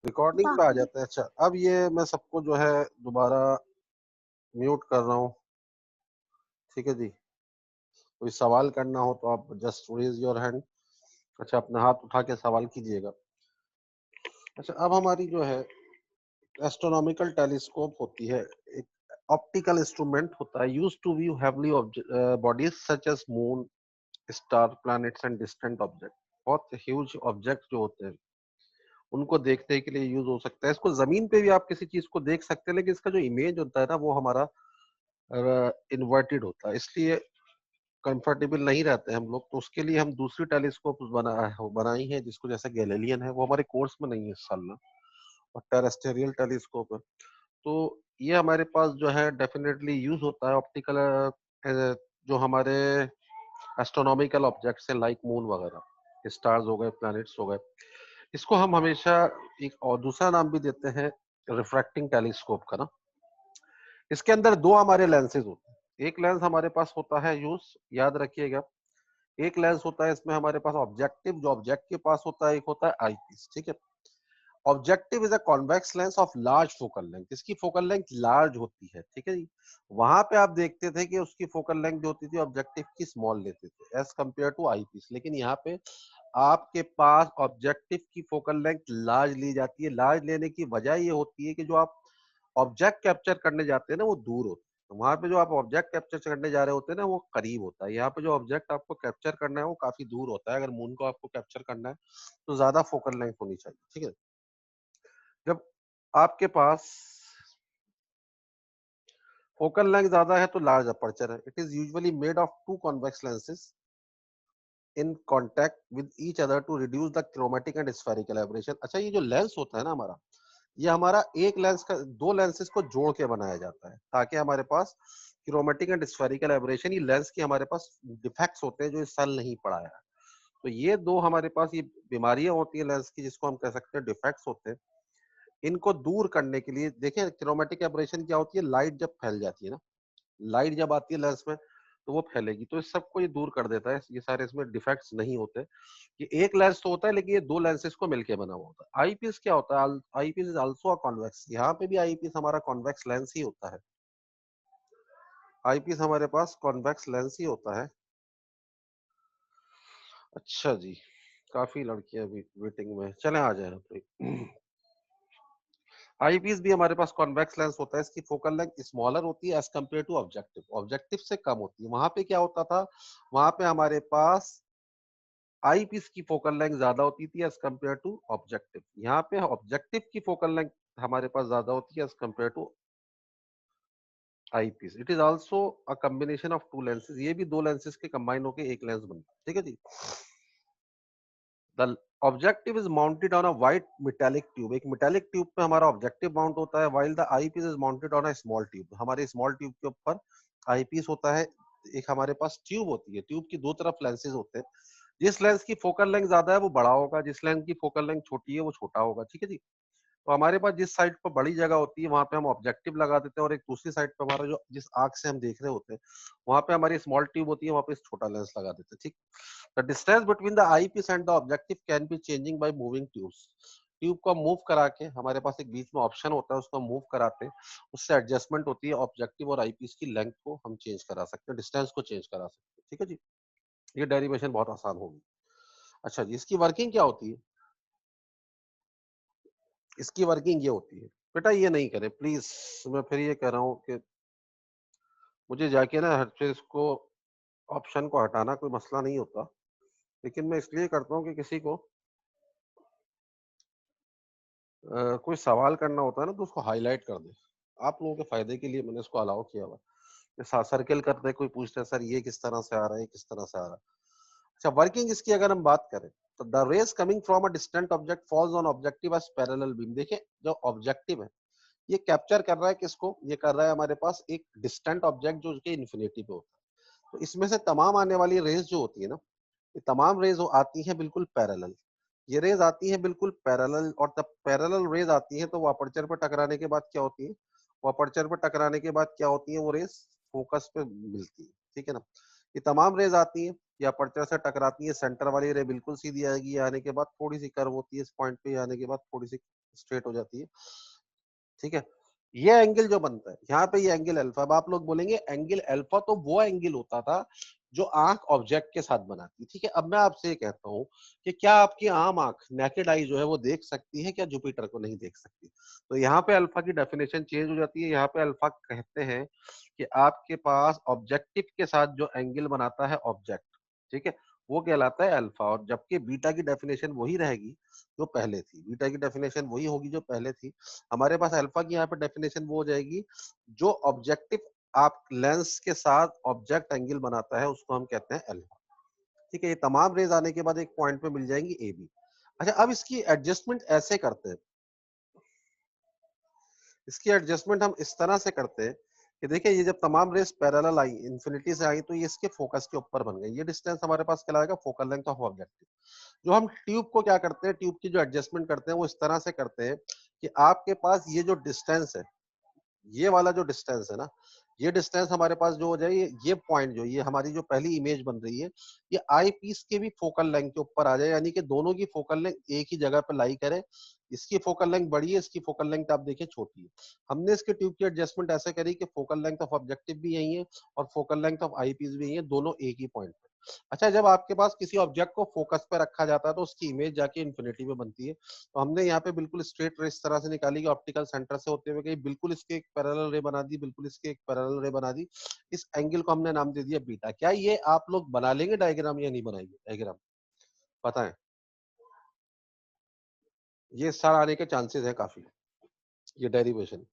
Recording पे आ जाते हैं। अच्छा, अब ये मैं सबको जो है दोबारा म्यूट कर रहा हूँ। ठीक है जी। कोई सवाल करना हो तो आप जस्ट रेज योर हैंड। अच्छा, अपना हाथ उठा के सवाल कीजिएगा। अच्छा, अब हमारी जो है एस्ट्रोनॉमिकल टेलीस्कोप होती है, एक ऑप्टिकल इंस्ट्रूमेंट होता है used to view heavenly bodies such as moon, star, planets and distant object. बहुत ह्यूज ऑब्जेक्ट जो होते हैं उनको देखने के लिए यूज हो सकता है। इसको जमीन पे भी आप किसी चीज को देख सकते हैं, लेकिन इसका जो इमेज होता है ना वो हमारा इन्वर्टेड होता है, इसलिए कंफर्टेबल नहीं रहते हम लोग। तो उसके लिए हम दूसरी टेलीस्कोप बनाई है, जिसको जैसे गैलीलियन है, वो हमारे कोर्स में नहीं है इस साल ना, और टेरेस्टेरियल टेलीस्कोप है। तो ये हमारे पास जो है डेफिनेटली यूज होता है ऑप्टिकल, जो हमारे एस्ट्रोनॉमिकल ऑब्जेक्ट्स हैं लाइक मून वगैरह, स्टार्स हो गए, प्लैनेट्स हो गए। इसको हम हमेशा एक और दूसरा नाम भी देते हैं रिफ्रैक्टिंग टेलीस्कोप का ना। इसके अंदर दो हमारे लेंसेज होते हैं। एक लेंस हमारे पास होता है यूज, याद रखिएगा, एक लेंस होता है इसमें हमारे पास ऑब्जेक्टिव, जो ऑब्जेक्ट के पास होता है, एक होता है आईपीस। ठीक है। Objective is a convex lens of large focal length. इसकी फोकल लेंथ लार्ज होती है। ठीक है जी। वहां पे आप देखते थे कि उसकी फोकल लेंथ जो होती थी ऑब्जेक्टिव की स्मॉल लेते थे एज कंपेयर टू आईपीस, लेकिन यहाँ पे आपके पास ऑब्जेक्टिव की फोकल लेंथ लार्ज ली जाती है। लार्ज लेने की वजह ये होती है कि जो आप ऑब्जेक्ट कैप्चर करने जाते हैं ना वो दूर होते हैं, तो वहां पे जो आप ऑब्जेक्ट कैप्चर करने जा रहे होते हैं ना वो करीब होता है। यहाँ पे जो ऑब्जेक्ट आपको कैप्चर करना है वो काफी दूर होता है। अगर मून को आपको कैप्चर करना है तो ज्यादा फोकल लेंथ होनी चाहिए। ठीक है। जब आपके पास फोकल लेंथ ज्यादा है तो लार्ज अपर्चर है। It is usually made of two convex lenses in contact with each other to reduce the chromatic and spherical aberration. अच्छा, ये जो लेंस होता है ना हमारा, ये हमारा एक लेंस का दो लेंसेज को जोड़ के बनाया जाता है ताकि हमारे पास क्रोमेटिक एंड स्फेरिकल एब्रेशन, ये लेंस के हमारे पास डिफेक्ट्स होते हैं जो इस साल नहीं पढ़ाया है। तो ये दो हमारे पास ये बीमारियां होती है लेंस की, जिसको हम कह सकते हैं डिफेक्ट्स होते हैं। इनको दूर करने के लिए देखें, क्रोमेटिक एब्रेशन क्या होती है, लाइट जब फैल जाती है ना, लाइट जब आती है लेंस में तो वो फैलेगी, तो इस सबको ये दूर कर देता है। ये सारे इसमें डिफेक्ट्स नहीं होते। ये एक लेंस तो होता है लेकिन ये दो लेंसेज को मिलके बना हुआ होता है। आईपीस क्या होता है, eyepiece is also a convex. यहाँ पे भी आईपीस हमारा कॉन्वेक्स लेंस ही होता है। आईपीस हमारे पास कॉन्वेक्स लेंस ही होता है। अच्छा जी, काफी लड़कियां भी वेटिंग में, चले आ जाए। आईपीस भी हमारे पास कॉन्वेक्स लेंस होता है। इसकी फोकल लेंथ स्मॉलर होती है as compare to objective, objective से कम होती है। वहां पे क्या होता था, वहां पे हमारे पास आईपीस की फोकल लेंथ ज्यादा होती थी एज कम्पेयर टू ऑब्जेक्टिव। यहाँ पे ऑब्जेक्टिव की फोकल लेंथ हमारे पास ज्यादा होती है as compare to eyepiece. It is also a combination of two lenses. ये भी दो लेंसेज के कंबाइन होकर एक लेंस बनता है। ठीक है जी। The objective is mounted on a white metallic tube. एक मेटालिक ट्यूब पे हमारा ऑब्जेक्टिव माउंट होता है, while the eyepiece is mounted on a small tube. हमारे स्मॉल ट्यूब के ऊपर आईपीस होता है। एक हमारे पास ट्यूब होती है, ट्यूब की दो तरफ लेंसेज होते हैं। जिस लेंस की फोकल लेंथ ज्यादा है वो बड़ा होगा, जिस लेंस की फोकल लेंथ छोटी है वो छोटा होगा। ठीक है जी। तो हमारे पास जिस साइड पर बड़ी जगह होती है वहां पे हम ऑब्जेक्टिव लगा देते हैं, और एक दूसरी साइड पे हमारा जो जिस आंख से हम देख रहे होते हैं वहां पे हमारी स्मॉल ट्यूब होती है, वहां पे छोटा लेंस लगा देते हैं। ठीक। The distance between the eyepiece and the objective can be changing by moving tubes. Tube को मूव करा के, हमारे पास एक बीच में ऑप्शन होता है, उसको मूव कराते हैं, उससे एडजस्टमेंट होती है। ऑब्जेक्टिव और आईपीस की लेंथ को हम चेंज करा सकते हैं, डिस्टेंस को चेंज करा सकते हैं। ठीक है जी। ये डेरिवेशन बहुत आसान होगी। अच्छा जी, इसकी वर्किंग क्या होती है, इसकी वर्किंग ये होती है, बेटा ये नहीं करें प्लीज। मैं फिर ये कह रहा हूँ कि मुझे जाके ना हर चीज को, ऑप्शन को हटाना कोई मसला नहीं होता, लेकिन मैं इसलिए करता हूँ कि किसी को कोई सवाल करना होता है ना तो उसको हाईलाइट कर दे। आप लोगों के फायदे के लिए मैंने इसको अलाउ किया हुआ है। सर्किल करते कोई पूछते हैं सर ये किस तरह से आ रहा है, किस तरह से आ रहा है। अच्छा, वर्किंग इसकी अगर हम बात करें तो the rays coming from a distant object falls on objective as parallel beam. देखिए, जो ऑब्जेक्टिव है ये कैप्चर कर रहा है किसको, ये कर रहा है हमारे पास एक डिस्टेंट ऑब्जेक्ट जो उसके इन्फिनिटी पे होता है। तो इसमें से तमाम आने वाली रेज जो होती है ना, ये तमाम रेज आती हैं बिल्कुल पैरेलल। ये रेज आती हैं बिल्कुल पैरेलल, और तब पैरेलल रेज आती हैं तो वो अपर्चर पर टकराने के बाद क्या होती है, वो अपर्चर पर टकराने के बाद क्या होती है, वो रेज फोकस पे मिलती है। ठीक है ना। ये तमाम रेज आती हैं, ये अपर्चर से टकराती है। सेंटर वाली रे बिल्कुल सीधी आएगी, ये आने के बाद थोड़ी सी कर्व होती है इस पॉइंट पे, आने के बाद थोड़ी सी स्ट्रेट हो जाती है, ठीक है। ये एंगल जो बनता है यहाँ पे, ये एंगल अल्फा। अब आप लोग बोलेंगे एंगल अल्फा तो वो एंगल होता था जो आंख ऑब्जेक्ट के साथ बनाती, ठीक है। अब मैं आपसे ये कहता हूँ कि क्या आपकी आम आंख नेकेड आई जो है वो देख सकती है, क्या जुपिटर को नहीं देख सकती? तो यहाँ पे अल्फा की डेफिनेशन चेंज हो जाती है। यहाँ पे अल्फा कहते हैं कि आपके पास ऑब्जेक्टिव के साथ जो एंगल बनाता है ऑब्जेक्ट, ठीक है, वो कहलाता है अल्फा। और जबकि बीटा की डेफिनेशन वही रहेगी जो पहले थी, बीटा की डेफिनेशन वही होगी जो पहले थी। हमारे पास अल्फा की यहाँ पे डेफिनेशन वो हो जाएगी जो ऑब्जेक्टिव आप लेंस के साथ ऑब्जेक्ट एंगल बनाता है, उसको हम कहते हैं अल्फा, ठीक है। ये तमाम रेज आने के बाद एक पॉइंट पे मिल जाएंगी ए बी। अच्छा, अब इसकी एडजस्टमेंट ऐसे करते हैं, इसकी एडजस्टमेंट हम इस तरह से करते हैं कि देखिए ये जब तमाम रेस पैरेलल आई, इंफिनिटी से आई, तो ये इसके फोकस के ऊपर बन गई। ये डिस्टेंस हमारे पास कहलाएगा फोकल लेंथ ऑफ ऑब्जेक्टिव। जो हम ट्यूब को क्या करते हैं, ट्यूब की जो एडजस्टमेंट करते हैं वो इस तरह से करते हैं कि आपके पास ये जो डिस्टेंस है, ये वाला जो डिस्टेंस है ना, ये डिस्टेंस हमारे पास जो हो जाए, ये पॉइंट जो ये हमारी जो पहली इमेज बन रही है, ये आई पीस के भी फोकल लेंथ के ऊपर आ जाए, यानी कि दोनों की फोकल लेंथ एक ही जगह पे लाई करे। इसकी फोकल लेंथ बड़ी है, इसकी फोकल लेंथ आप देखिए छोटी है। हमने इसके ट्यूब की एडजस्टमेंट ऐसे करी कि फोकल लेंथ ऑफ ऑब्जेक्टिव भी यही है और focal length of I piece भी यही है, दोनों एक ही पॉइंट पे। अच्छा, जब आपके पास किसी ऑब्जेक्ट को फोकस पे रखा जाता है तो उसकी इमेज जाके इन्फिनिटी में बनती है। तो हमने यहाँ पे बिल्कुल स्ट्रेट रे इस तरह से निकाली कि ऑप्टिकल सेंटर से होते हुए गई, बिल्कुल इसके एक पैरेलल रे बना दी, बिल्कुल इसके एक पैरेलल रे बना दी। इस एंगल को हमने नाम दे दिया बीटा। क्या ये आप लोग बना लेंगे डायग्राम या नहीं बनाएंगे डायग्राम, पता है? ये सार आने के चांसेस है काफी, ये डेरिवेशन।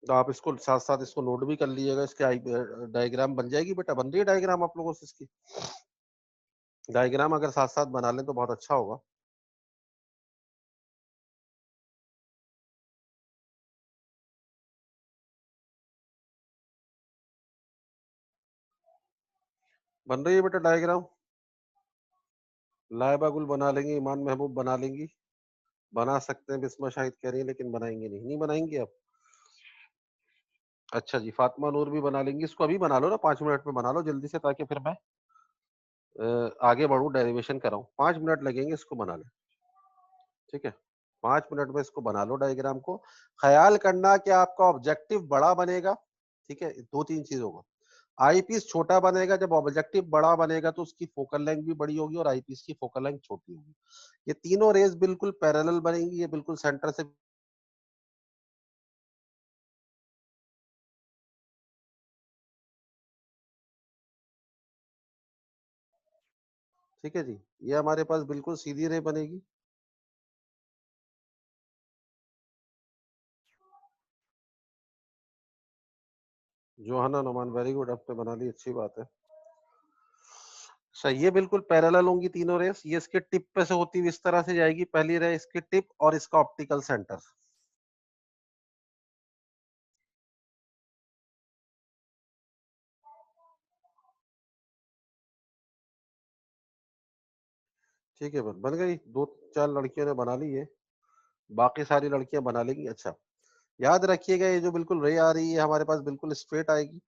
तो आप इसको साथ साथ इसको नोट भी कर लीजिएगा। इसके डायग्राम बन जाएगी बेटा, बन रही है डायग्राम आप लोगों से? इसकी डायग्राम अगर साथ साथ बना लें तो बहुत अच्छा होगा। बन रही है बेटा डायग्राम? लाइबा गुल बना लेंगे, ईमान महबूब बना लेंगी, बना सकते हैं, बिस्मा शाहिद कह रही है, लेकिन बनाएंगे नहीं, नहीं बनाएंगे आप? अच्छा जी, फातिमा नूर भी बना लेंगी। इसको अभी बना लो ना, 5 मिनट में बना लो जल्दी से, ताकि फिर मैं आगे बढ़ूं, डेरिवेशन कराऊं। 5 मिनट लगेंगे इसको बनाने, ठीक है। 5 मिनट में इसको बना लो डायग्राम को। ख्याल करना कि आपका ऑब्जेक्टिव बड़ा बनेगा, ठीक है। दो तीन चीज होगा, आई पीस छोटा बनेगा। जब ऑब्जेक्टिव बड़ा बनेगा तो उसकी फोकल लेंथ भी बड़ी होगी और आई पीस की फोकल लेंथ छोटी होगी। ये तीनों रेज बिल्कुल पैरेलल बनेंगी, ये बिल्कुल सेंटर से, ठीक है जी। ये हमारे पास बिल्कुल सीधी रे बनेगी। जोहाना नोमान, वेरी गुड, आपने बना ली, अच्छी बात है। अच्छा, ये बिल्कुल पैरेलल होंगी तीनों रेस। ये इसके टिप पे से होती हुई इस तरह से जाएगी, पहली रे इसकी टिप और इसका ऑप्टिकल सेंटर, ठीक है। बन गई, दो चार लड़कियों ने बना ली है, बाकी सारी लड़कियां बना लेंगी। अच्छा, याद रखिएगा ये जो बिल्कुल रे आ रही है हमारे पास बिल्कुल स्ट्रेट आएगी।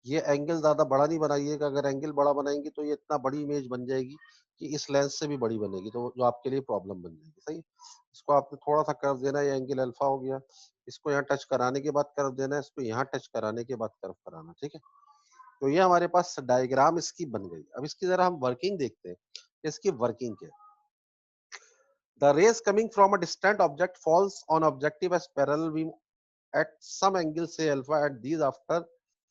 ये एंगल ज्यादा बड़ा नहीं बनाइएगा, अगर एंगल बड़ा बनाएंगे तो ये इतना बड़ी इमेज बन जाएगी कि इस लेंस से भी बड़ी बनेगी, तो जो आपके लिए प्रॉब्लम बन जाएगी, सही। इसको आपने थोड़ा सा कर्व देना है, ये एंगल अल्फा हो गया। इसको यहाँ टच कराने के बाद कर्व देना है, इसको यहाँ टच कराने के बाद कर्व कराना, ठीक है। तो ये हमारे पास डायग्राम इसकी बन गई। अब इसकी जरा हम वर्किंग देखते हैं, इसकी वर्किंग क्या है। The rays coming from a distant object falls on objective as parallel beam at some angle, say alpha, and these after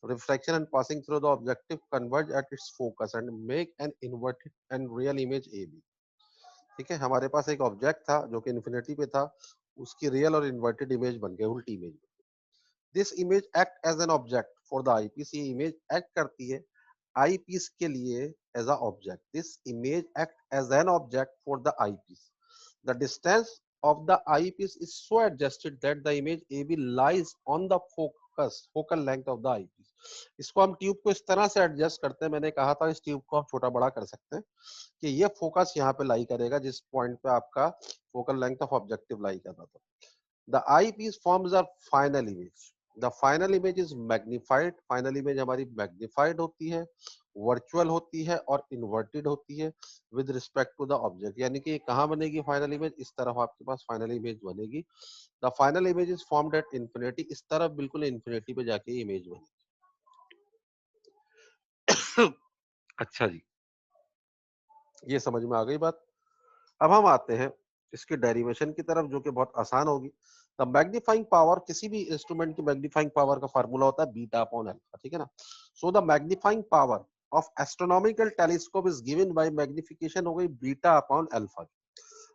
refraction and passing through the objective converge at its focus and make an inverted and real image AB। ठीक है, हमारे पास एक object था जो कि infinity पे था, उसकी रियल और इन्वर्टेड इमेज बन गई, उल्टी image. This image act as an object for the I piece. ये इमेज एक्ट करती है आई पीस के लिए as a object. This image act as an object for the I piece. The distance of the eyepiece is so adjusted that the image AB lies on the focal length of the eyepiece। इसको हम tube को इस तरह से adjust करते हैं, मैंने कहा था इस ट्यूब को हम छोटा बड़ा कर सकते हैं, कि ये फोकस यहाँ पे लाई करेगा जिस पॉइंट पे आपका focal length of objective lie कर रहा था। The eyepiece forms a final image। The final image is magnified, final image हमारी मैग्निफाइड होती है, वर्चुअल होती है और इन्वर्टेड होती है with respect to the object. यानी कि कहाँ बनेगी फाइनल इमेज, इस तरफ आपके पास फाइनल इमेज बनेगी। The final image is formed at infinity, इस तरफ बिल्कुल इन्फिनिटी पे जाके इमेज बनेगी। अच्छा जी, ये समझ में आ गई बात। अब हम आते हैं इसके डेरिवेशन की तरफ, जो कि बहुत आसान होगी। द मैग्नीफाइंग पावर, किसी भी इंस्ट्रूमेंट की मैग्नीफाइंग पावर का फार्मूला होता है बीटा अपॉन अल्फा, ठीक है ना। So the magnifying power of astronomical telescope is given by magnification हो गई बीटा अपॉन अल्फा।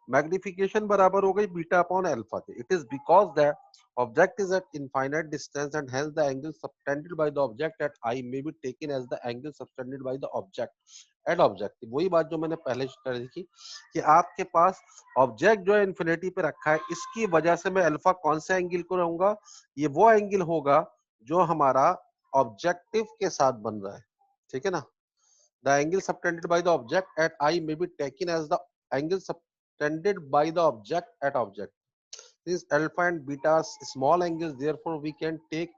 मैग्निफिकेशन बराबर हो गई बीटा अपॉन अल्फा के। It is because the object is at infinite distance and hence the angle subtended by the object at eye may be taken as the angle subtended by the object at objective. वही बात जो मैंने पहले कर दी थी कि आपके पास object जो है इन्फिनिटी पे रखा है, इसकी वजह से मैं अल्फा कौन से एंगल को रहूंगा, ये वो एंगल होगा जो हमारा ऑब्जेक्टिव के साथ बन रहा है, ठीक है ना। The angle subtended by the object at I may be taken as the angle subtended by the object at object. These alpha and beta are small angles, therefore we can take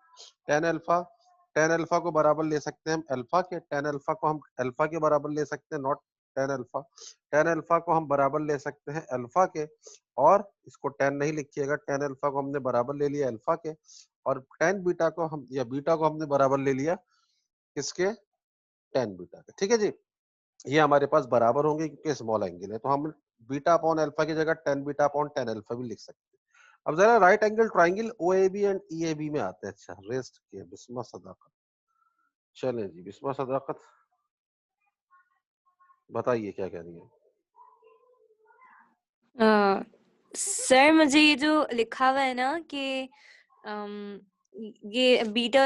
tan alpha. tan alpha को बराबर ले सकते हैं हम alpha के, tan alpha को हम alpha के बराबर ले सकते हैं, not tan alpha. tan alpha को हम बराबर ले सकते हैं अल्फा के, और इसको tan नहीं लिखिएगा, tan alpha को हमने बराबर ले लिया अल्फा के, और tan बीटा को हम या बीटा को हमने बराबर ले लिया किसके, tan बीटा के, ठीक है जी। ये हमारे पास बराबर होंगे क्योंकि स्मॉल एंगल है, तो हम बीटा अपॉन अल्फा की जगह tan beta upon tan alpha भी लिख सकते हैं। अब जरा right angle triangle OAB and EAB में आते हैं। अच्छा, रेस्ट किए बिस्मा सदाकत, चलें जी बिस्मा सदाकत, बताइए क्या कह रही है। सर मुझे ये जो लिखा हुआ है ना कि अम, ये बीटा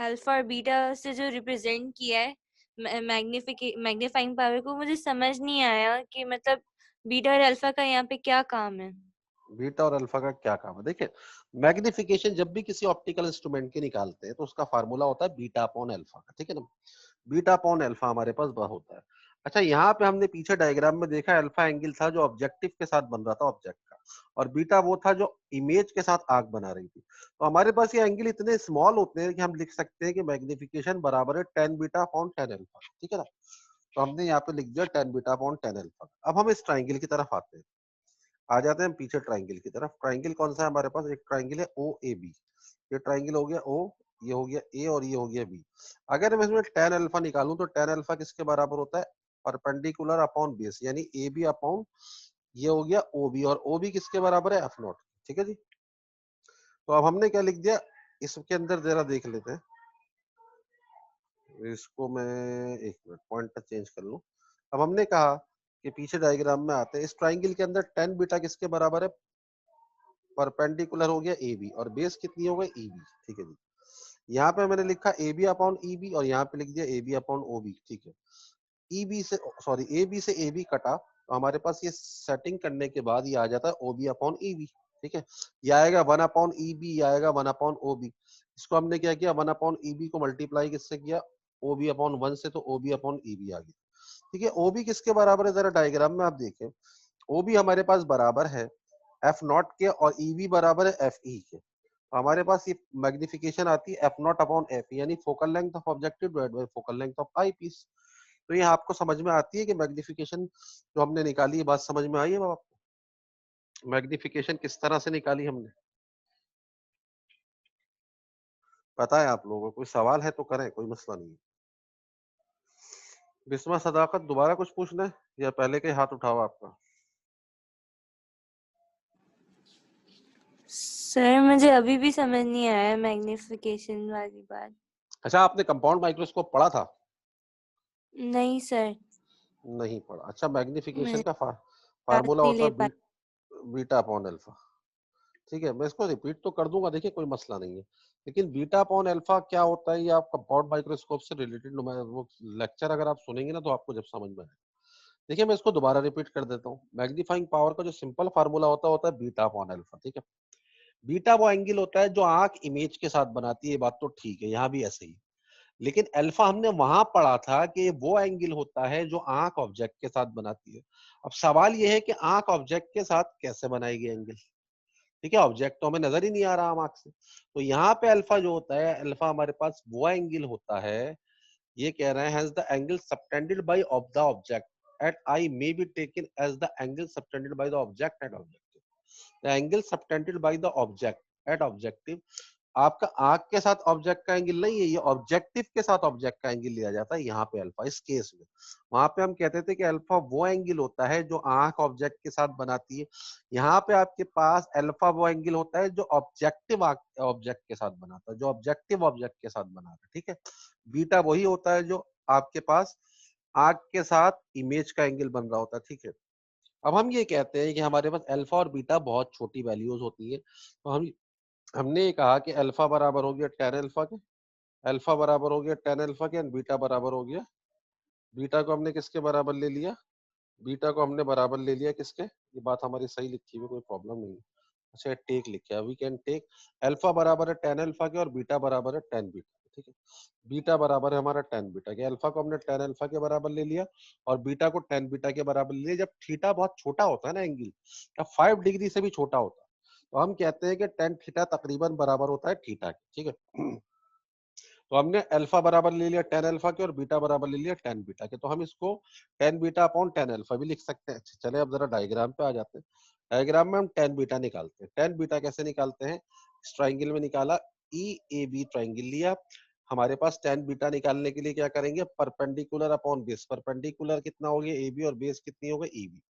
अल्फा और बीटा से जो रिप्रेजेंट किया है मैग्नीफाइंग पावर को, मुझे समझ नहीं आया कि मतलब बीटा और अल्फा का यहाँ पे क्या काम है। बीटा और अल्फा का क्या काम है, देखिए मैग्निफिकेशन जब भी किसी ऑप्टिकल इंस्ट्रूमेंट की निकालते हैं तो उसका फार्मूला होता है बीटा अपॉन अल्फा का, ठीक है ना। बीटा अपॉन अल्फा हमारे पास होता है। अच्छा, यहाँ पे हमने पीछे डायग्राम में देखा अल्फा एंगल था जो ऑब्जेक्टिव के साथ बन रहा था ऑब्जेक्ट का, और बीटा वो था जो इमेज के साथ आर्क बना रही थी। तो हमारे पास ये एंगल इतने स्मॉल होते हैं कि हम लिख सकते हैं कि मैग्निफिकेशन बराबर है ten beta upon tan alpha, ठीक है ना। तो हमने यहाँ पे लिख दिया ten beta upon tan alpha. अब हम इस ट्राइंगल की तरफ आते हैं, आ जाते हैं पीछे ट्राइंगल की तरफ। ट्राइंगल कौन सा है हमारे पास, एक ट्राइंगल है ओ ए बी। ये ट्राइंगल हो गया ओ, ये हो गया ए और ये हो गया बी। अगर मैं इसमें टेन अल्फा निकालूं तो टेन अल्फा किसके बराबर होता है, परपेंडिकुलर अपॉन बेस, यानी ए बी अपॉन ये हो गया ओ बी, और ओ बी किसके बराबर है एफ नॉट, ठीक है जी। तो अब हमने क्या लिख दिया, इसके अंदर जरा देख लेते हैं इसको, मैं एक मिनट पॉइंट चेंज कर लूं। अब हमने कहा कि पीछे डायग्राम में आते हैं, इस ट्राइंगल के अंदर टेन बीटा किसके बराबर है, परपेंडिकुलर हो गया ए बी, और बेस कितनी हो गई ई बी, ठीक है जी। यहाँ पे मैंने लिखा A B upon E B, और यहाँ पे लिख दिया A B upon O B, ठीक है। ई बी से सॉरी ए बी से ए बी कटा, तो हमारे पास ये सेटिंग करने के बाद ये आ जाता है O B upon E B, ठीक है। ये आएगा वन अपॉन ई बी, ये आएगा वन अपॉन ओ बी। इसको हमने क्या किया, वन अपॉन ई बी को मल्टीप्लाई किससे किया, ओ बी अपॉन वन से, तो O B upon E B आ गया, ठीक है। ओ बी किसके बराबर है, जरा डायग्राम में आप देखें, ओ बी हमारे पास बराबर है एफ नॉट के, और ई बी बराबर है एफ ई के। तो हमारे पास ये मैग्निफिकेशन आती है एफ नॉट अपॉन एफ, यानी focal length of objective divide by focal length of I piece. तो ये आपको समझ में आती है कि मैग्निफिकेशन जो हमने निकाली है, बात समझ में आई है आपको, मैग्निफिकेशन किस तरह से निकाली हमने, पता है आप लोगों को, कोई सवाल है तो करें, कोई मसला नहीं है। बिस्मा सदाकत, दोबारा कुछ पूछना है या पहले के हाथ उठाओ आपका। सर मुझे अभी भी समझ नहीं आया मैग्निफिकेशन वाली बात। अच्छा, आपने कंपाउंड माइक्रोस्कोप पढ़ा था? नहीं सर, नहीं पढ़ा। अच्छा, मैग्निफिकेशन मैंने का क्लास फार्मूला नहीं होता ले है पाई। बीटा अपॉन अल्फा, ठीक है। मैं इसको रिपीट तो कर दूंगा, देखिए कोई मसला नहीं है, लेकिन बीटा अपॉन अल्फा क्या होता है ये आप कंपाउंड माइक्रोस्कोप से रिलेटेड वो लेक्चर अगर आप सुनेंगे ना तो आपको जब समझ में आए। देखिए मैं इसको दोबारा रिपीट कर देता हूँ। मैग्नीफाइंग पावर का जो सिंपल फार्मूला होता है बीटा अपॉन अल्फा, ठीक है। बीटा वो एंगल होता है जो आंख इमेज के साथ बनाती है, ये बात तो ठीक है, यहाँ भी ऐसे ही। लेकिन अल्फा हमने वहां पढ़ा था कि वो एंगल होता है जो आंख ऑब्जेक्ट के साथ बनाती है। अब सवाल ये है कि आंख ऑब्जेक्ट के साथ कैसे बनाएगी एंगल, ठीक है, ऑब्जेक्ट तो हमें नजर ही नहीं आ रहा आंख से। तो यहाँ पे अल्फा जो होता है, अल्फा हमारे पास वो एंगल होता है, ये कह रहे हैं, hence the angle subtended by of the object at I may be taken as the angle subtended by the object at objective. The angle subtended by the object at objective, आपका आंख के साथ ऑब्जेक्ट का angle नहीं है, ये objective के साथ ऑब्जेक्ट का एंगल लिया जाता है यहाँ पे अल्फा, इस केस में। वहां पे हम कहते थे कि अल्फा वो एंगल होता है जो आंख ऑब्जेक्ट के साथ बनाती है, यहाँ पे आपके पास अल्फा वो एंगल होता है जो ऑब्जेक्टिव ऑब्जेक्ट के साथ बनाता है, जो ऑब्जेक्टिव ऑब्जेक्ट के साथ बनाता है, ठीक है। बीटा वही होता है जो आपके पास आंख के साथ इमेज का एंगल बन रहा होता है, ठीक है। अब हम ये कहते हैं कि हमारे पास अल्फा और बीटा बहुत छोटी वैल्यूज होती है, तो हमने ये कहा कि अल्फा बराबर हो गया tan अल्फा के, अल्फा बराबर हो गया tan अल्फा के, एंड बीटा बराबर हो गया, बीटा को हमने किसके बराबर ले लिया, बीटा को हमने बराबर ले लिया किसके, ये बात हमारी सही लिखी हुई, कोई प्रॉब्लम नहीं है। अच्छा, टेक लिखा है, वी कैन टेक अल्फा बराबर है tan अल्फा के और बीटा बराबर है tan बीटा, ठीक है। बीटा बराबर है हमारा tan बीटा के, अल्फा को हमने tan अल्फा के बराबर ले लिया और बीटा को tan बीटा के बराबर ले लिया। जब थीटा बहुत छोटा होता है ना एंगल, या 5 डिग्री से भी छोटा होता है, तो हम कहते हैं कि tan थीटा तकरीबन बराबर होता है थीटा के, ठीक है। तो हमने अल्फा बराबर ले लिया tan अल्फा के और बीटा बराबर ले लिया tan बीटा के, तो हम इसको tan beta upon tan alpha भी लिख सकते हैं। अच्छा, चले अब जरा डायग्राम पे आ जाते हैं। डायग्राम में हम tan बीटा निकालते हैं। tan बीटा कैसे निकालते हैं, इस ट्राइंगल में निकाला, ई ए बी ट्राइंगल लिया, हमारे पास tan बीटा निकालने के लिए क्या करेंगे, परपेंडिकुलर अपॉन बेस, परपेंडिकुलर कितना हो गया ए बी और बेस कितनी हो गई ई बी।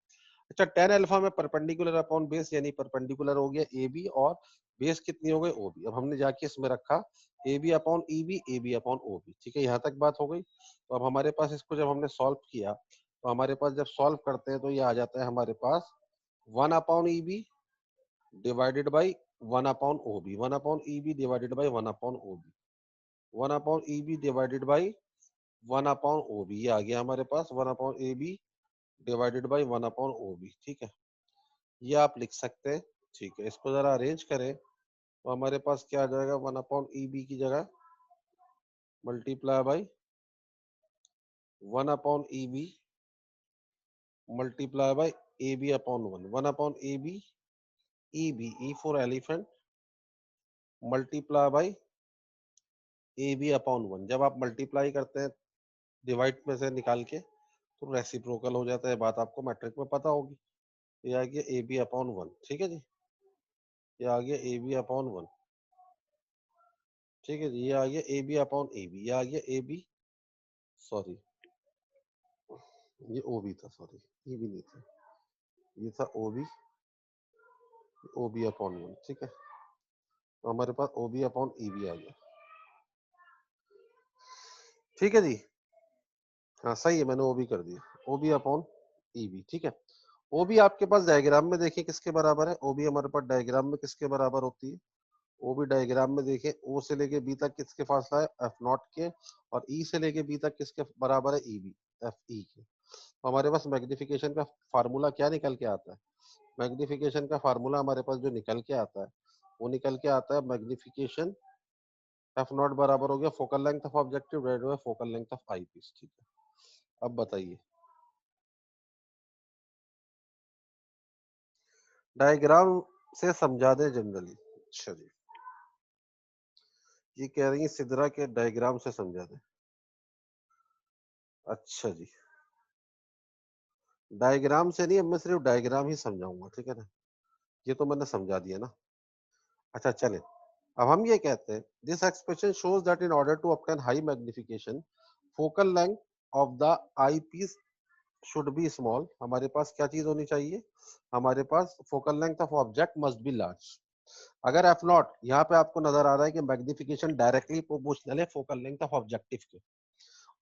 अच्छा, tan अल्फा में परपेंडिकुलर अपॉन बेस यानी परपेंडिकुलर हो गया ए बी और बेस कितनी हो गई ओ बी। अब हमने जाके इसमें रखा A B upon E B, A B upon O B, ठीक है, यहाँ तक बात हो गई। तो अब हमारे पास इसको जब हमने सॉल्व किया, तो हमारे पास जब सॉल्व करते हैं तो ये आ जाता है हमारे पास 1 upon E B divided by 1 upon O B, 1 upon E B divided by 1 upon O B, 1 upon E B divided by 1 upon O B, ये आ गया हमारे पास 1 upon A B divided by 1 upon O B, ठीक है, ये आप लिख सकते हैं, ठीक है। इसको जरा अरेंज करें तो हमारे पास क्या आ जाएगा, 1 अपॉन ई बी की जगह multiply by 1 upon E B multiply by A B upon 1, 1 upon A B E B, E for elephant, multiply by A B upon 1। जब आप मल्टीप्लाई करते हैं डिवाइड में से निकाल के तो रेसिप्रोकल हो जाता है, बात आपको मैट्रिक में पता होगी। ये आ गया ए बी अपॉन 1, ठीक है जी, ये आ गया ए बी अपॉन 1, ठीक है जी, ये आ गया A B upon A B, ये आ गया ए बी, सॉरी ये ओ बी था, सॉरी ये भी नहीं था, ये था ओ बी अपॉन 1, ठीक है। तो हमारे पास O B upon E B आ गया, ठीक है जी। हाँ सही है, मैंने ओ बी कर दिया, O B upon E B, ठीक है। ओ बी आपके पास डायग्राम में देखिए किसके बराबर है, ओ बी हमारे पास डायग्राम में किसके बराबर होती है, ओ बी डायग्राम में देखिए ओ से लेके बी तक किसके फासला है, एफ नॉट के, और ई से लेके बी तक किसके बराबर है, ई बी, एफ ई के। तो हमारे पास मैग्निफिकेशन का फार्मूला क्या निकल के आता है, मैग्निफिकेशन का फार्मूला हमारे पास जो निकल के आता है वो निकल के आता है मैग्निफिकेशन एफ नॉट बराबर हो गया focal length of objective divided by focal length of I piece, ठीक है। अब बताइए, डायग्राम से समझा दे जनरली। अच्छा जी, ये कह रही है सिद्रा के डायग्राम से समझा दे। अच्छा जी, डायग्राम से नहीं, अब मैं सिर्फ डायग्राम ही समझाऊंगा, ठीक है ना, ये तो मैंने समझा दिया ना। अच्छा चले, अब हम ये कहते हैं this expression shows that in order to obtain high magnification focal length of the I piece should be small. हमारे पास क्या चीज होनी चाहिए, हमारे पास focal length of object must be large. अगर एफ नॉट, यहाँ पे आपको नजर आ रहा है कि मैग्निफिकेशन डायरेक्टली प्रोपोर्शनल है फोकल लेंथ ऑफ ऑब्जेक्टिव के,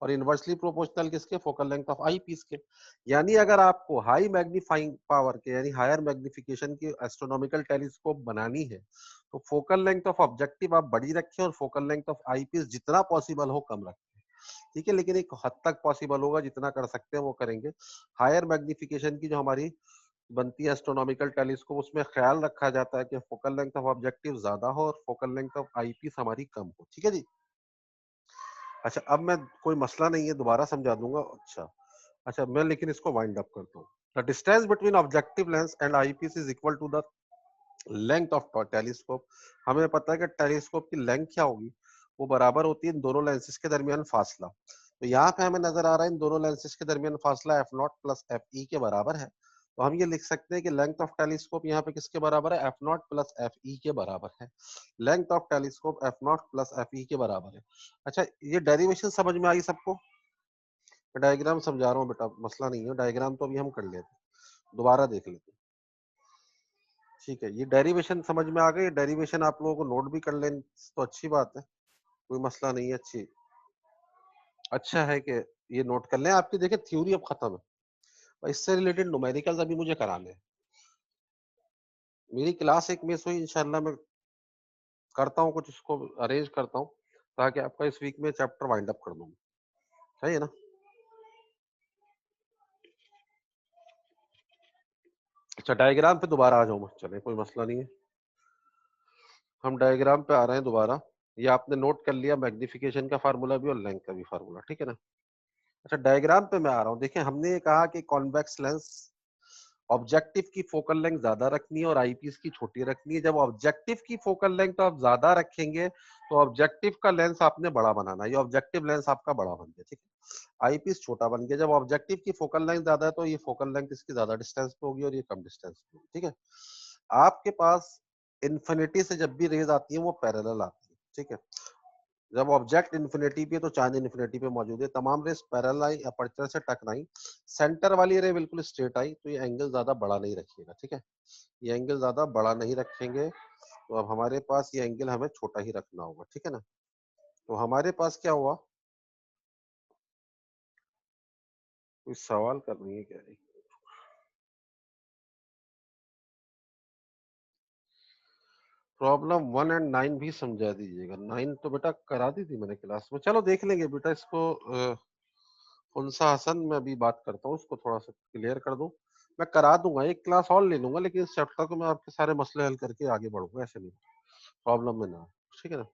और इनवर्सली प्रोपोर्शनल किसके, focal length of I piece के। यानी अगर आपको हाई मैग्नीफाइंग पावर के यानी हायर मैग्निफिकेशन की एस्ट्रोनॉमिकल टेलीस्कोप बनानी है तो फोकल लेंथ ऑफ ऑब्जेक्टिव आप बड़ी रखें और focal length of I piece जितना पॉसिबल हो कम रखें, ठीक है। लेकिन एक हद तक पॉसिबल होगा, जितना कर सकते हैं वो करेंगे। हायर मैग्निफिकेशन की जो हमारी बनती है एस्ट्रोनॉमिकल टेलीस्कोप, उसमें ख्याल रखा जाता है कि फोकल लेंथ ऑफ ऑब्जेक्टिव ज्यादा हो और focal length of I piece हमारी कम हो, ठीक है जी। अच्छा, अब मैं, कोई मसला नहीं है, दोबारा समझा दूंगा। अच्छा अच्छा, मैं लेकिन इसको वाइंड अप करता हूँ। The distance between objective lens and eyepiece is equal to the length of telescope, हमें पता है कि टेलीस्कोप की लेंथ क्या होगी, वो बराबर होती है इन दोनों लेंसेज के दरमियान फासला। तो यहाँ पे हमें नजर आ रहा है इन दोनों लेंसेज के दरमियान फासला F not plus F E के बराबर है। तो हम ये लिख सकते हैं कि लेंथ ऑफ टेलीस्कोप यहाँ पे किसके बराबर है, F not plus F E के बराबर है। Length of telescope F not plus F E के बराबर है। अच्छा, ये डेरिवेशन समझ में आई सबको? मैं डायग्राम समझा रहा हूँ बेटा, मसला नहीं है, डायग्राम तो अभी हम कर लेते हैं, दोबारा देख लेते हैं। ठीक है, ये डेरिवेशन समझ में आ गई। डेरिवेशन आप लोगों को नोट भी कर लें तो अच्छी बात है, कोई मसला नहीं है। अच्छा है कि ये नोट कर लें। आपकी देखिए थ्योरी अब खत्म है और इससे रिलेटेड न्यूमेरिकल्स अभी मुझे कराने हैं। मेरी क्लास एक मिस हुई, इंशाल्लाह मैं करता हूँ कुछ, इसको अरेंज करता हूँ ताकि आपका इस वीक में चैप्टर वाइंड अप कर दूँ। सही है ना? अच्छा, डायग्राम पे दोबारा आ जाऊँ मैं, चले कोई मसला नहीं है। हम डायग्राम पे आ रहे हैं दोबारा। ये आपने नोट कर लिया, मैग्निफिकेशन का फार्मूला भी और लेंथ का भी फार्मूला, ठीक है ना? अच्छा, डायग्राम पे मैं आ रहा हूँ। देखिए, हमने ये कहा कि कॉन्वेक्स लेंस ऑब्जेक्टिव की फोकल लेंथ ज्यादा रखनी है और आईपीस की छोटी रखनी है। जब ऑब्जेक्टिव की फोकल लेंथ आप ज्यादा रखेंगे तो ऑब्जेक्टिव का लेंस आपने बड़ा बनाना है, ये ऑब्जेक्टिव लेंस आपका बड़ा बन गया, ठीक है। आईपीस छोटा बन गया। जब ऑब्जेक्टिव की फोकल लेंथ ज्यादा है तो ये फोकल लेंथ इसकी ज्यादा डिस्टेंस पे होगी और ये कम डिस्टेंस पे होगी, ठीक है। आपके पास इन्फिनिटी से जब भी रेज आती है वो पैरेलल आती है, ठीक है। जब ऑब्जेक्ट इन्फिनिटी पे तो चांद इन्फिनिटी पे मौजूद है, तमाम रेस पैरेलल आई, अपर्चर से टकराई, सेंटर वाली रे बिल्कुल स्ट्रेट आई, तो ये एंगल ज्यादा बड़ा नहीं रखिएगा, ठीक है। ये एंगल ज्यादा बड़ा नहीं रखेंगे, तो अब हमारे पास ये एंगल हमें छोटा ही रखना होगा, ठीक है ना। तो हमारे पास क्या हुआ, कोई सवाल करनी है क्या? प्रॉब्लम 1 एंड 9 भी समझा दीजिएगा। 9 तो बेटा करा दी थी मैंने क्लास में, चलो देख लेंगे बेटा इसको। उनसा हसन, मैं अभी बात करता हूँ, उसको थोड़ा सा क्लियर कर दूं। मैं करा दूंगा, एक क्लास और ले लूंगा, लेकिन इस चैप्टर को मैं आपके सारे मसले हल करके आगे बढ़ूंगा, ऐसे नहीं, प्रॉब्लम में ना, ठीक है ना।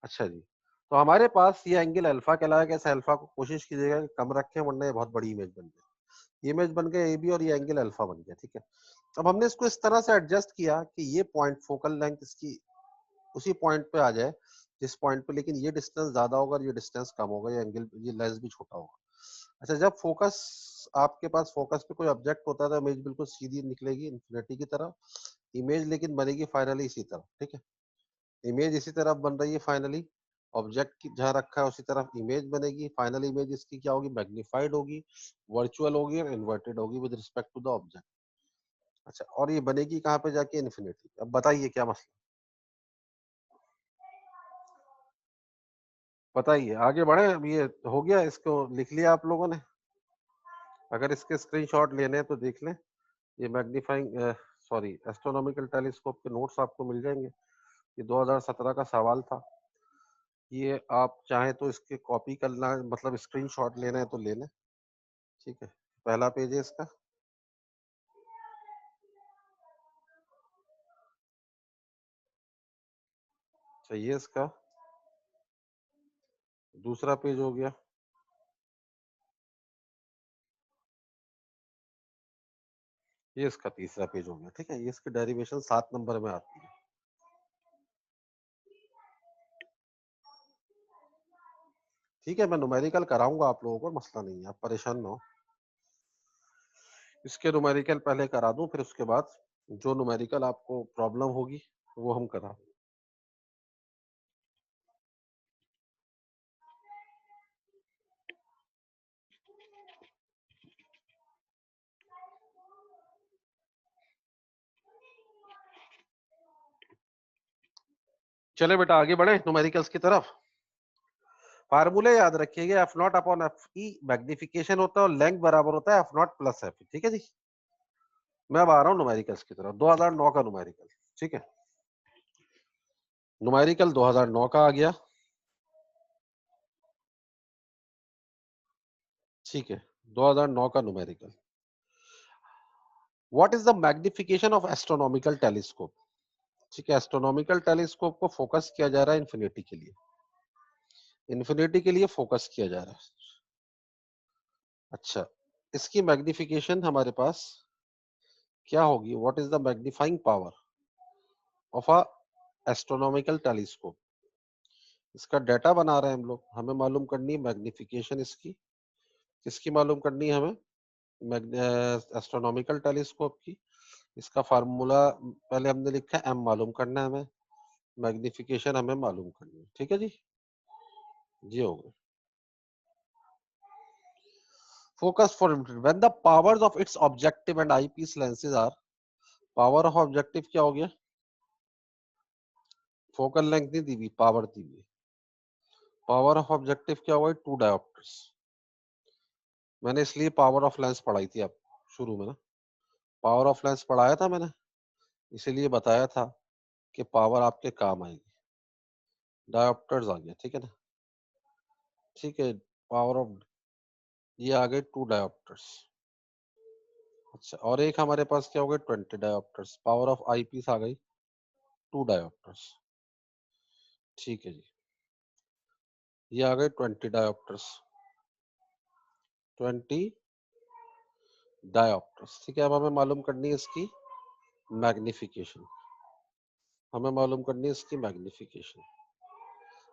अच्छा जी, तो हमारे पास ये एंगल अल्फा कहलाएगा। इस अल्फा को कोशिश कीजिएगा कि कम रखें, वरना ये बहुत बड़ी इमेज बन जाए। ये इमेज बन गया ए बी और ये एंगल अल्फा बन गया, ठीक है। अब हमने इसको इस तरह से एडजस्ट किया कि ये पॉइंट फोकल लेंथ इसकी उसी पॉइंट पे आ जाए जिस पॉइंट पे, लेकिन ये डिस्टेंस ज्यादा होगा और ये डिस्टेंस कम होगा, ये एंगल, ये लेंस भी छोटा होगा। अच्छा, जब फोकस, आपके पास फोकस पे कोई ऑब्जेक्ट होता है तो इमेज बिल्कुल सीधी निकलेगी इन्फिनिटी की तरफ, इमेज लेकिन बनेगी फाइनली इसी तरफ, ठीक है। इमेज इसी तरफ बन रही है फाइनली, ऑब्जेक्ट की जहाँ रखा है उसी तरफ इमेज बनेगी। फाइनल इमेज इसकी क्या होगी, मैग्नीफाइड होगी, वर्चुअल होगी और इन्वर्टेड होगी with respect to the object. अच्छा, और ये बनेगी कहाँ पे जाके, इन्फिनिटी। अब बताइए क्या मसला, बताइए, आगे बढ़े। अब ये हो गया, इसको लिख लिया आप लोगों ने? अगर इसके स्क्रीनशॉट लेने हैं तो देख लें। ये मैग्नीफाइंग, सॉरी, एस्ट्रोनॉमिकल टेलीस्कोप के नोट्स आपको मिल जाएंगे। ये 2017 का सवाल था। ये आप चाहें तो इसके कॉपी करना, मतलब स्क्रीनशॉट लेना है तो ले लें, ठीक है। पहला पेज है इसका। चाहिए इसका दूसरा पेज हो गया। ये इसका तीसरा पेज हो गया, ठीक है। ये इसकी डेरिवेशन 7 नंबर में आती है, ठीक है। मैं न्यूमेरिकल कराऊंगा आप लोगों को, मसला नहीं है, आप परेशान ना हो। इसके न्यूमेरिकल पहले करा दूं, फिर उसके बाद जो न्यूमेरिकल आपको प्रॉब्लम होगी वो हम करा। चले बेटा आगे बढ़े न्यूमेरिकल्स की तरफ। फार्मूले याद रखिएगा, एफ नॉट अपॉन एफ ई मैग्निफिकेशन होता है और लेंथ बराबर होता है एफ नॉट प्लस एफ, ठीक है जी। मैं अब आ रहा हूँ न्यूमेरिकल्स की तरफ। 2009 का न्यूमेरिकल, ठीक है। न्यूमेरिकल 2009 का आ गया, ठीक है। 2009 का numerical, what is the magnification of astronomical telescope, ठीक है। एस्ट्रोनॉमिकल टेलीस्कोप को फोकस किया जा रहा है इन्फिनिटी के लिए, इन्फिनिटी के लिए फोकस किया जा रहा है। अच्छा, इसकी मैग्निफिकेशन हमारे पास क्या होगी, what is the magnifying power, of a astronomical telescope. इसका डाटा बना रहे हैं हम लोग, हमें मालूम करनी है मैग्निफिकेशन इसकी। किसकी मालूम करनी है हमें? एस्ट्रोनॉमिकल टेलीस्कोप की। इसका फार्मूला पहले हमने लिखा है, एम मालूम करना है हमें, मैग्निफिकेशन हमें मालूम करनी है। ठीक है जी, जी हो गया। Focus for when the powers of its objective and eyepiece lenses are, power of objective क्या हो गया? फोकल लेंथ नहीं दी हुई, पावर दी हुई। पावर ऑफ ऑब्जेक्टिव क्या होगा? 2 डायोप्टर्स। मैंने इसलिए पावर ऑफ लेंस पढ़ाई थी आप शुरू में ना, पावर ऑफ लेंस पढ़ाया था मैंने, इसीलिए बताया था कि पावर आपके काम आएगी। डायोप्टर्स आ गया, ठीक है ना, ठीक है। पावर ऑफ, ये आ गए 2 डायोप्टर्स। अच्छा, और एक हमारे पास क्या हो गए? 20 dioptres. Power of I piece आ गई 2 डायोप्टर्स। ठीक है जी, ये आ गए 20 डायोप्टर्स, 20 डायोप्टर्स। ठीक है, अब हमें मालूम करनी है इसकी मैग्निफिकेशन, हमें मालूम करनी है इसकी मैग्निफिकेशन।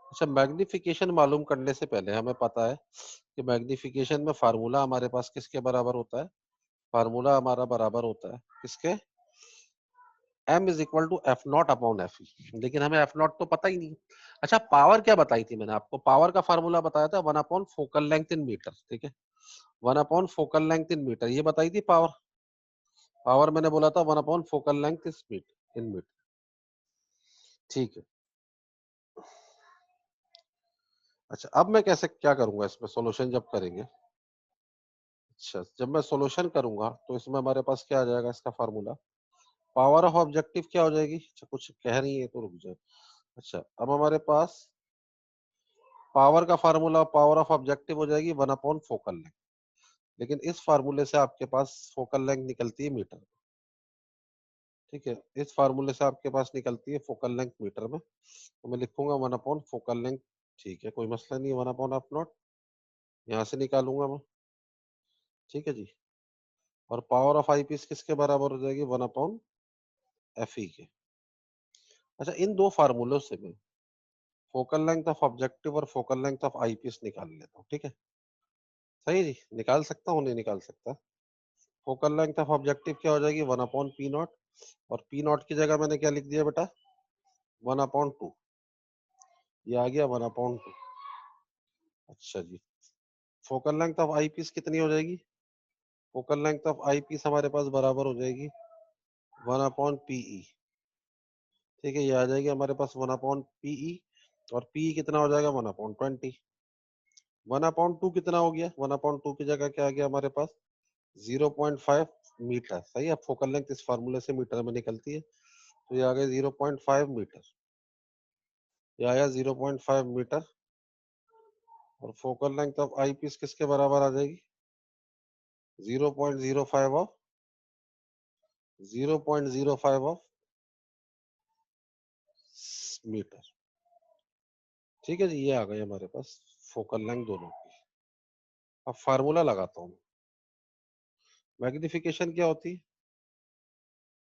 अच्छा, मैग्निफिकेशन मालूम करने से पहले हमें पता है कि मैग्निफिकेशन में फार्मूला हमारे पास किसके बराबर होता है? फार्मूला हमारा बराबर होता है किसके? m is equal to F nought upon F E. लेकिन हमें एफ नॉट तो पता ही नहीं। अच्छा, पावर क्या बताई थी मैंने आपको? पावर का फार्मूला बताया था 1 upon focal length in metre. ठीक है, 1 upon focal length in metre, ये बताई थी पावर। पावर मैंने बोला था 1 upon focal length is metre, in metre. ठीक है। अच्छा, अब मैं कैसे क्या करूंगा इसमें सॉल्यूशन जब करेंगे? अच्छा, जब मैं सॉल्यूशन करूंगा तो इसमें हमारे पास क्या आ जाएगा? इसका फार्मूला पावर ऑफ ऑब्जेक्टिव क्या हो जाएगी? अच्छा, कुछ कह रही है तो रुक जाए। अच्छा, अब हमारे पास पावर का फार्मूला, पावर ऑफ ऑब्जेक्टिव हो जाएगी 1 अपॉन फोकल लेंथ। लेकिन इस फार्मूले से आपके पास फोकल लेंथ निकलती है मीटर। ठीक है, इस फार्मूले से आपके पास निकलती है फोकल लेंथ मीटर में, तो मैं लिखूंगा 1 अपॉन फोकल लेंथ। ठीक है, कोई मसला नहीं है, 1 अपॉन एफ नॉट यहाँ से निकालूंगा मैं। ठीक है जी, और पावर ऑफ आई पीस किसके बराबर हो जाएगी? 1 अपॉन एफ ई के। अच्छा, इन दो फार्मूलों से मैं फोकल लेंथ ऑफ ऑब्जेक्टिव और focal length of I piece निकाल लेता हूँ। ठीक है, सही जी, निकाल सकता हूँ, नहीं निकाल सकता? फोकल लेंथ ऑफ ऑब्जेक्टिव क्या हो जाएगी? 1 अपॉन पी नॉट, और पी नॉट की जगह मैंने क्या लिख दिया बेटा? 1 अपॉन 2। ये आ गया 1 अपॉन 2। अच्छा जी, focal length of I piece कितनी हो जाएगी? Focal length of I piece हमारे पास बराबर हो जाएगी 1 अपॉन पीई। ठीक है, ये आ जाएगी हमारे पास 1 अपॉन पीई, और पी कितना हो जाएगा? 1 अपॉन 20। 1 अपॉन 2 कितना हो गया? 1 अपॉन 2 की जगह क्या आ गया हमारे पास? 0.5 मीटर। सही है, फोकल लेंथ इस फार्मूले से मीटर में निकलती है, तो ये आ गया 0.5 मीटर। ये आया 0.5 मीटर, और focal length of I piece किसके बराबर आ जाएगी? 0.05 ऑफ 0.05 ऑफ मीटर। ठीक है जी, ये आ गई हमारे पास फोकल लेंथ दोनों की। अब फार्मूला लगाता हूँ। मैग्निफिकेशन क्या होती है?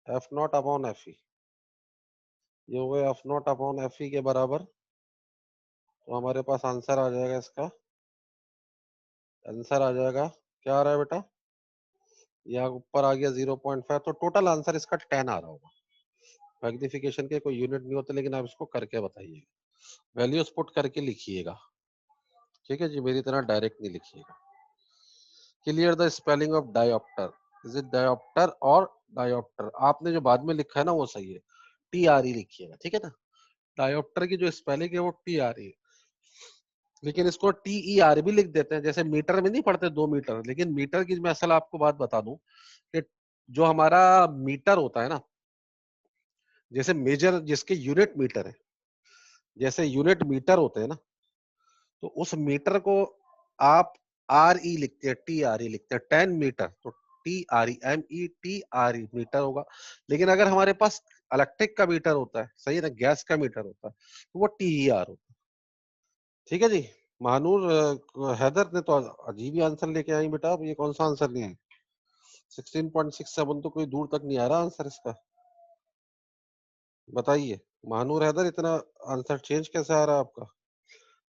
एफ नॉट अपॉन एफ ई। ये हो गया एफ नॉट अपॉन एफ ई के बराबर, तो हमारे पास आंसर आ जाएगा इसका। आंसर आ जाएगा, क्या आ रहा है बेटा? यहाँ ऊपर आ गया 0.5, तो टोटल आंसर इसका 10 आ रहा होगा। मैग्निफिकेशन के कोई यूनिट नहीं होते, लेकिन आप इसको करके बताइए, वैल्यूज पुट करके लिखिएगा। ठीक है जी, मेरी तरह डायरेक्ट नहीं लिखिएगा। Clear the spelling of dioptre, is it dioptre और डायोप्टर? आपने जो बाद में लिखा है ना वो सही है, टी आर ई लिखिएगा। ठीक है ना, डायोप्टर की जो स्पेलिंग है वो टी आर ई, लेकिन इसको टी ई आर भी लिख देते हैं, जैसे मीटर में नहीं पढ़ते 2 मीटर। लेकिन मीटर की मैं असल आपको बात बता दूं कि जो हमारा मीटर होता है ना, जैसे मेजर जिसके यूनिट मीटर है, जैसे यूनिट मीटर होते हैं ना, तो उस मीटर को आप आर ई लिखते हैं, टी आर ई लिखते हैं, 10 मीटर, तो T R E, M E T R E metre होगा। लेकिन अगर हमारे पास इलेक्ट्रिक का मीटर होता है, सही है ना, गैस का मीटर होता है, तो वो टी ई आर होता है। ठीक है जी, महानूर हैदर ने तो अजीब ही आंसर लेके आई बेटा। अब ये कौन सा आंसर नहीं है? 16.67 तो कोई दूर तक नहीं आ रहा आंसर इसका। बताइए महानूर हैदर, इतना आंसर चेंज कैसे आ रहा है आपका?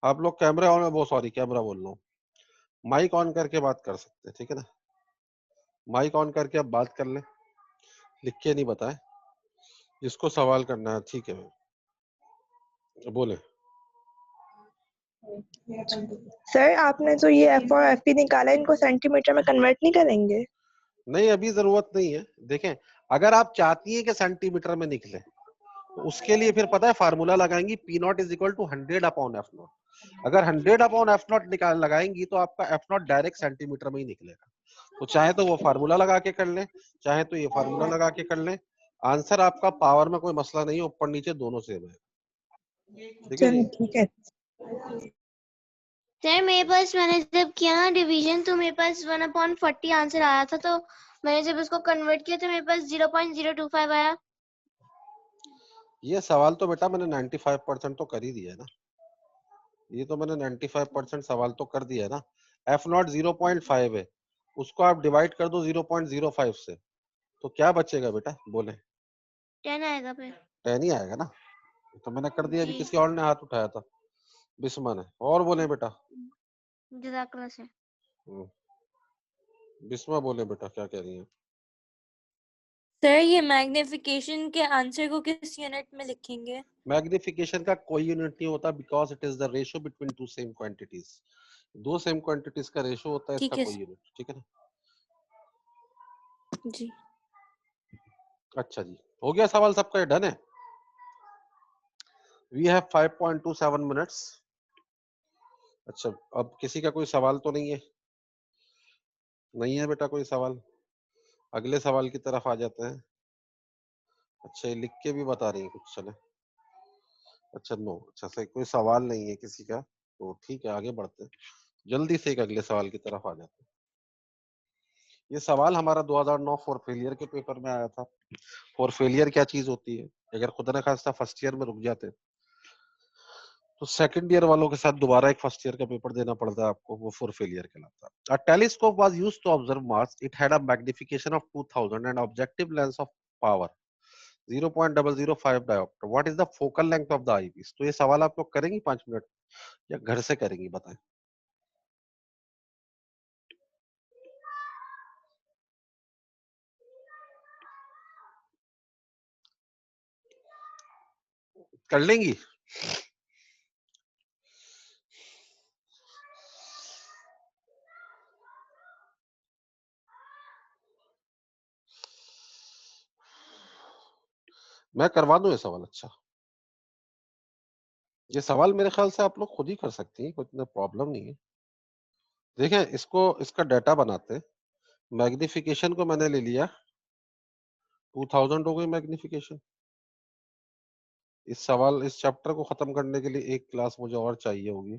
आप लोग कैमरा ऑन, वो सॉरी कैमरा बोल रहा हूँ, माइक ऑन करके बात कर सकते हैं, ठीक है ना? माइक ऑन करके आप बात कर लें, लिख के नहीं बताएं। जिसको सवाल करना है ठीक है बोले। सर आपने जो ये एफ और एफ निकाला है, इनको सेंटीमीटर में कन्वर्ट नहीं करेंगे? नहीं अभी जरूरत नहीं है। देखें अगर आप चाहती हैं कि सेंटीमीटर में निकले तो उसके लिए फिर पता है फार्मूला लगाएंगी, P naught is equal to 100 upon F naught. अगर 100 अपॉन एफ नॉट निकाल लगाएंगी तो आपका एफ नॉट डायरेक्ट सेंटीमीटर में ही निकलेगा। तो चाहे तो वो फार्मूला लगा के कर लें, चाहे तो ये फार्मूला लगा के कर लें। आंसर आपका पावर में कोई मसला नहीं है, ऊपर नीचे दोनों सेम है। ठीक है जी। ठीक है। सर मेरे पास मैंने जब किया ना डिवीजन तो मेरे पास 1/40 आंसर आया था, तो मैंने जब इसको कन्वर्ट किया तो मेरे पास 0.025 आया। ये सवाल तो बेटा मैंने 95% तो कर ही दिया है ना। ये तो मैंने 95% सवाल तो कर दिया है ना। एफ नॉट 0.5 है, उसको आप डिवाइड कर दो 0.05 से, तो क्या बचेगा बेटा बोले? 10 आएगा फिर। 10 ही आएगा ना। तो मैंने कर दिया, अभी जी किसी और ने हाथ उठाया था, बिस्मा ने। और बोले बेटा। जज़ाकल्लाह सर। बिस्मा बोले बेटा, क्या कह रही है? सर ये मैग्निफिकेशन के आंसर को किस यूनिट में लिखेंगे? मैग्निफिकेशन का कोई यूनिट नहीं होता, because it is the ratio between two same quantities. दो सेम क्वांटिटीज का रेशियो होता है, इसका ठीक है कोई यूनिट, ठीक है ना? जी। अच्छा जी, हो गया सवाल सबका, डन है। We have 5.27 minutes. अच्छा अब किसी का कोई सवाल तो नहीं है? नहीं है बेटा कोई सवाल? अगले सवाल की तरफ आ जाते हैं। अच्छा ये लिख के भी बता रही है कुछ, चले। अच्छा नो, अच्छा से कोई सवाल नहीं है किसी का, तो ठीक है आगे बढ़ते हैं। जल्दी से एक अगले सवाल की तरफ आ जाते हैं। ये सवाल हमारा 2009 फॉर फेलियर के पेपर में आया था। फॉर फेलियर क्या चीज होती है? अगर खुदा न खास्ता फर्स्ट ईयर में रुक जाते तो सेकंड ईयर वालों के साथ दोबारा एक फर्स्ट ईयर का पेपर देना पड़ता है आपको, वो फॉर फेलियर कहलाता है। A telescope was used to observe Mars. It had a magnification of 2000 and objective lens of power 0.005 diopter. What is the focal length of the eyepiece? तो ये सवाल आप लोग करेंगी 5 मिनट या घर से करेंगी बताएं? कर लेंगी? मैं करवा दूं ये सवाल? अच्छा ये सवाल मेरे ख्याल से आप लोग खुद ही कर सकती हैं, कोई इतना प्रॉब्लम नहीं है। देखें इसको, इसका डाटा बनाते हैं। मैग्निफिकेशन को मैंने ले लिया 2000 हो गई मैग्निफिकेशन। इस सवाल, इस चैप्टर को खत्म करने के लिए एक क्लास मुझे और चाहिए होगी।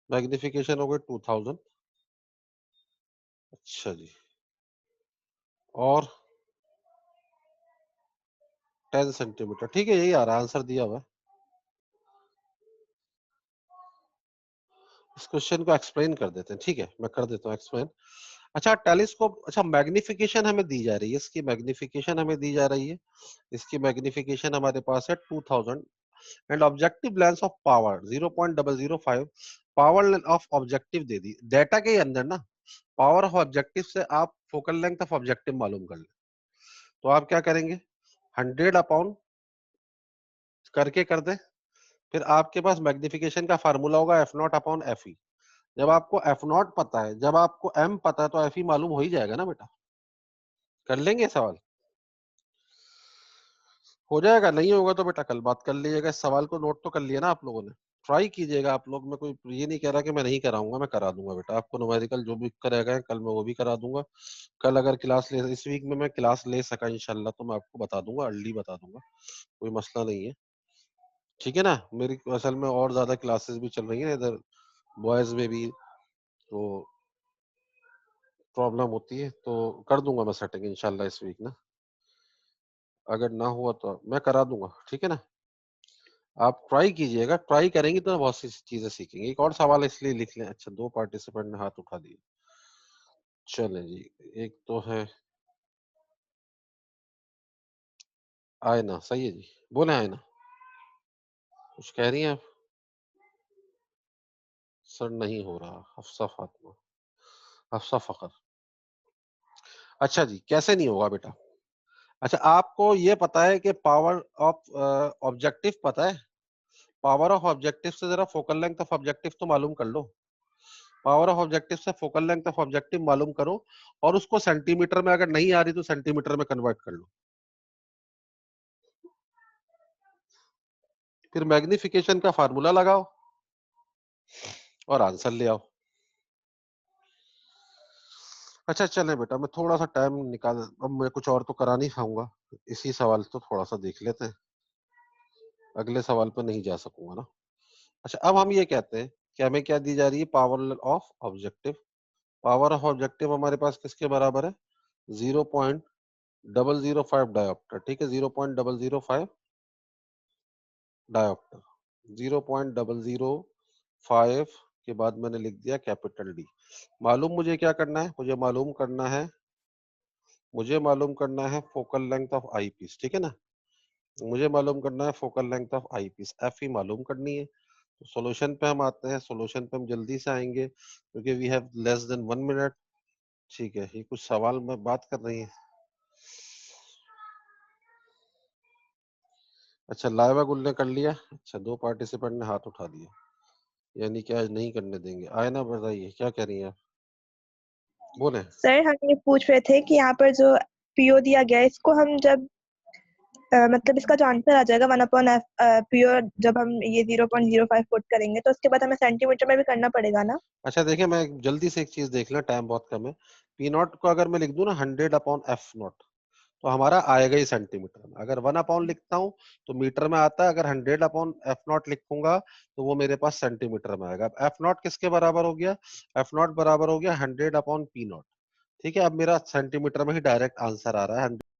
मैग्निफिकेशन हो गई 2000। अच्छा जी, और 10 सेंटीमीटर, ठीक है यही आ रहा है, आंसर दिया हुआ है। इस क्वेश्चन को एक्सप्लेन कर देते हैं, ठीक है मैं कर देता हूँ एक्सप्लेन। अच्छा टेलीस्कोप, अच्छा मैग्निफिकेशन हमें दी जा रही है, इसकी मैग्निफिकेशन हमें दी जा रही है, इसकी मैग्निफिकेशन हमारे पास है 2000 and objective lens of power 0.005। Power of objective they the, data के अंदर ना पावर ऑफ ऑब्जेक्टिव से आप फोकल लेंथ ऑफ ऑब्जेक्टिव मालूम कर ले। तो आप क्या करेंगे, 100 अपॉन करके कर दे, फिर आपके पास मैग्निफिकेशन का फार्मूला होगा एफ नॉट अपॉन एफ ई। जब आपको एफ नॉट पता है, जब आपको एम पता है, तो एफ ई मालूम हो ही जाएगा ना बेटा। कर लेंगे सवाल? हो जाएगा, नहीं होगा तो बेटा कल बात कर लीजिएगा। इस सवाल को नोट तो कर लिया ना आप लोगों ने? ट्राई कीजिएगा आप लोग, मैं कोई ये नहीं कह रहा कि मैं नहीं कराऊंगा, मैं करा दूंगा बेटा आपको। न्यूमेरिकल जो भी करेगा कल मैं वो भी करा दूंगा। कल अगर क्लास ले, इस वीक में मैं क्लास ले सका इंशाल्लाह तो मैं आपको बता दूंगा, अर्ली बता दूंगा, कोई मसला नहीं है, ठीक है ना? मेरी असल में और ज्यादा क्लासेस भी चल रही है इधर बॉयज में भी, तो प्रॉब्लम होती है, तो कर दूंगा मैं सेटिंग इंशाल्लाह इस वीक ना। अगर ना हुआ तो मैं करा दूंगा, ठीक है ना? आप ट्राई कीजिएगा, ट्राई करेंगे तो बहुत सी चीजें सीखेंगे। एक और सवाल इसलिए लिख लें। अच्छा 2 पार्टिसिपेंट ने हाथ उठा दिए, चलें जी। एक तो है आयना सही है जी, बोले आयना, कुछ कह रही हैं आप? सर नहीं हो रहा, हफ्सा फातिमा, हफ्सा फखर। अच्छा जी, कैसे नहीं होगा बेटा? अच्छा, आपको ये पता है कि पावर ऑफ ऑब्जेक्टिव पता है? पावर ऑफ ऑब्जेक्टिव से जरा फोकल लेंथ ऑफ ऑब्जेक्टिव तो मालूम कर लो। पावर ऑफ ऑब्जेक्टिव से फोकल लेंथ ऑफ ऑब्जेक्टिव मालूम करो और उसको सेंटीमीटर में अगर नहीं आ रही तो सेंटीमीटर में कन्वर्ट कर लो। फिर मैग्निफिकेशन का फार्मूला लगाओ और आंसर ले आओ। अच्छा चले बेटा, मैं थोड़ा सा टाइम निकाल, अब मैं कुछ और तो करा नहीं पाऊंगा, इसी सवाल तो थोड़ा सा देख लेते हैं, अगले सवाल पे नहीं जा सकूंगा ना। अच्छा, अब हम ये कहते हैं कि हमें क्या दी जा रही है, power of objective. Power of objective हमारे पास किसके बराबर है? 0.005 डायोप्टर। ठीक है, 0.005 डायोप्टर। 0.005 के बाद मैंने लिख दिया कैपिटल डी। मालूम मुझे क्या करना है? मुझे मालूम करना है focal length of I piece. ठीक है ना, मुझे मालूम करना है focal length of I piece, F ही मालूम करनी है। तो सॉल्यूशन पे हम आते हैं, सॉल्यूशन पे हम जल्दी से आएंगे क्योंकि we have less than 1 minute. ठीक है, ये कुछ सवाल में बात कर रही है। अच्छा, लाइवा गुल ने कर लिया। अच्छा, 2 पार्टिसिपेंट ने हाथ उठा दिया, यानी कि आज नहीं करने देंगे। आए ना, बताइए क्या कह रही हैं आप, बोले। सर हम ये पूछ रहे थे कि यहाँ पर जो पीओ दिया गया है, इसको हम जब मतलब इसका जो आंसर आ जाएगा 1/f पीओ, जब हम ये 0.05 पुट करेंगे तो उसके बाद हमें सेंटीमीटर में भी करना पड़ेगा ना? अच्छा देखिए, मैं जल्दी से एक चीज देख लें, टाइम बहुत कम है। पी नॉट को अगर मैं लिख दूं ना 100/f नॉट, तो हमारा आएगा ही सेंटीमीटर में। अगर 1 लिखता हूं तो मीटर में आता है, अगर 100/f नॉट लिखूंगा तो वो मेरे पास सेंटीमीटर में आएगा। अब एफ नॉट किसके बराबर हो गया? एफ नॉट बराबर हो गया 100/p नॉट। ठीक है, अब मेरा सेंटीमीटर में ही डायरेक्ट आंसर आ रहा है।